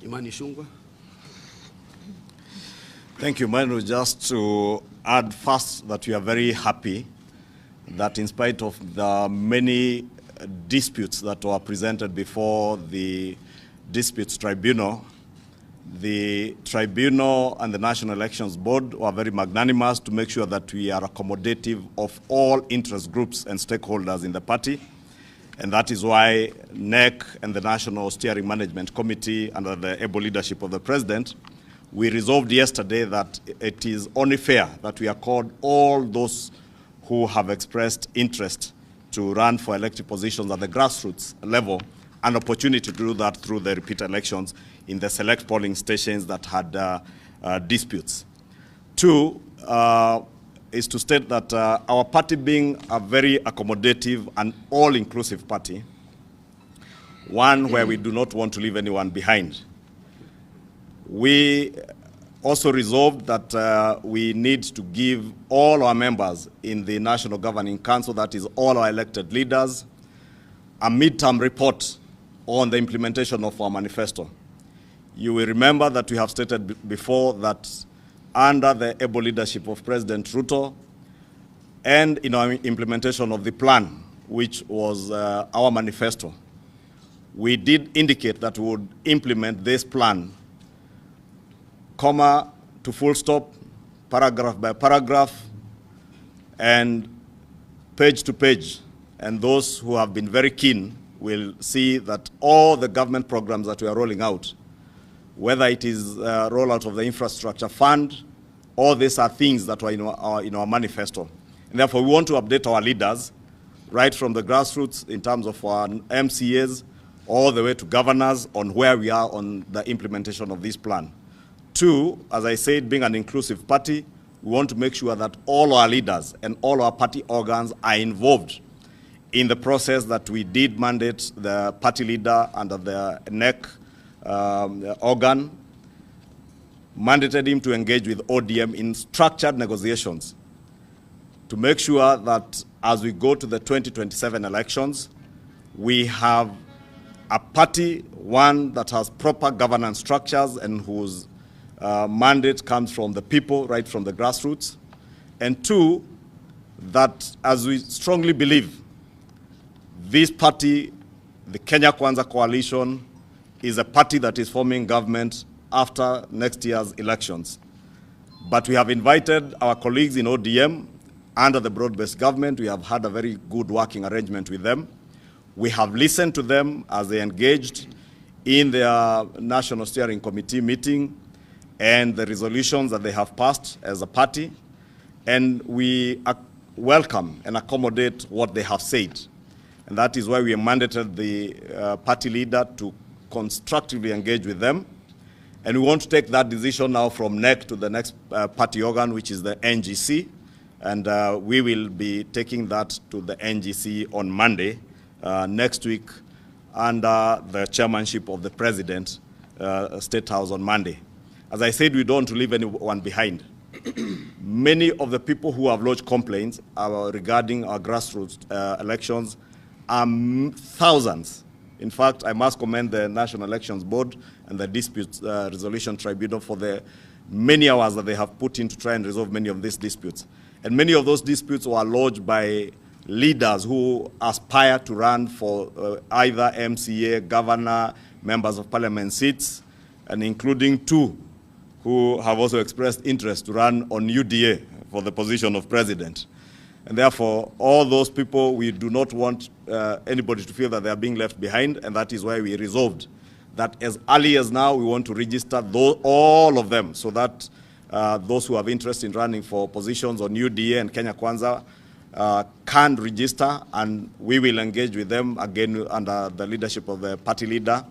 Kimani Ichungwa. Thank you, Manu. Just to add first that we are very happy that in spite of the many disputes that were presented before the Disputes Tribunal, the Tribunal and the National Elections Board were very magnanimous to make sure that we are accommodative of all interest groups and stakeholders in the party. And that is why NEC and the National Steering Management Committee, under the able leadership of the President, we resolved yesterday that it is only fair that we accord all those who have expressed interest to run for elected positions at the grassroots level an opportunity to do that through the repeat elections in the select polling stations that had disputes. Two, is to state that our party being a very accommodative and all-inclusive party, one where we do not want to leave anyone behind. We also resolved that we need to give all our members in the National Governing Council, that is all our elected leaders, a midterm report on the implementation of our manifesto. You will remember that we have stated before that under the able leadership of President Ruto and in our implementation of the plan, which was our manifesto, we did indicate that we would implement this plan, comma to full stop, paragraph by paragraph, and page to page. And those who have been very keen will see that all the government programs that we are rolling out, whether it is rollout of the infrastructure fund, all these are things that were in our manifesto. And therefore, we want to update our leaders right from the grassroots in terms of our MCAs all the way to governors on where we are on the implementation of this plan. Two, as I said, being an inclusive party, we want to make sure that all our leaders and all our party organs are involved in the process that we did mandate the party leader under the NEC organ, mandated him to engage with ODM in structured negotiations to make sure that as we go to the 2027 elections, we have a party, one that has proper governance structures and whose mandate comes from the people, right from the grassroots. And two, that as we strongly believe, this party, the Kenya Kwanza Coalition, is a party that is forming government after next year's elections. But we have invited our colleagues in ODM under the broad-based government. We have had a very good working arrangement with them. We have listened to them as they engaged in their National Steering Committee meeting and the resolutions that they have passed as a party. And we welcome and accommodate what they have said. And that is why we mandated the party leader to constructively engage with them. And we want to take that decision now from NEC to the next party organ, which is the NGC. And we will be taking that to the NGC on Monday next week under the chairmanship of the President, State House on Monday. As I said, we don't want to leave anyone behind. Many of the people who have lodged complaints regarding our grassroots elections are thousands. In fact, I must commend the National Elections Board and the Disputes Resolution Tribunal for the many hours that they have put in to try and resolve many of these disputes. And many of those disputes were lodged by leaders who aspire to run for either MCA, governor, members of parliament seats, and including two who have also expressed interest to run on UDA for the position of president. And therefore, all those people, we do not want anybody to feel that they are being left behind, and that is why we resolved that as early as now, we want to register all of them so that those who have interest in running for positions on UDA and Kenya Kwanza can register, and we will engage with them again under the leadership of the party leader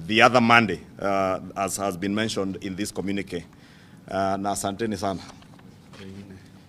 the other Monday, as has been mentioned in this communique. Na asanteni sana.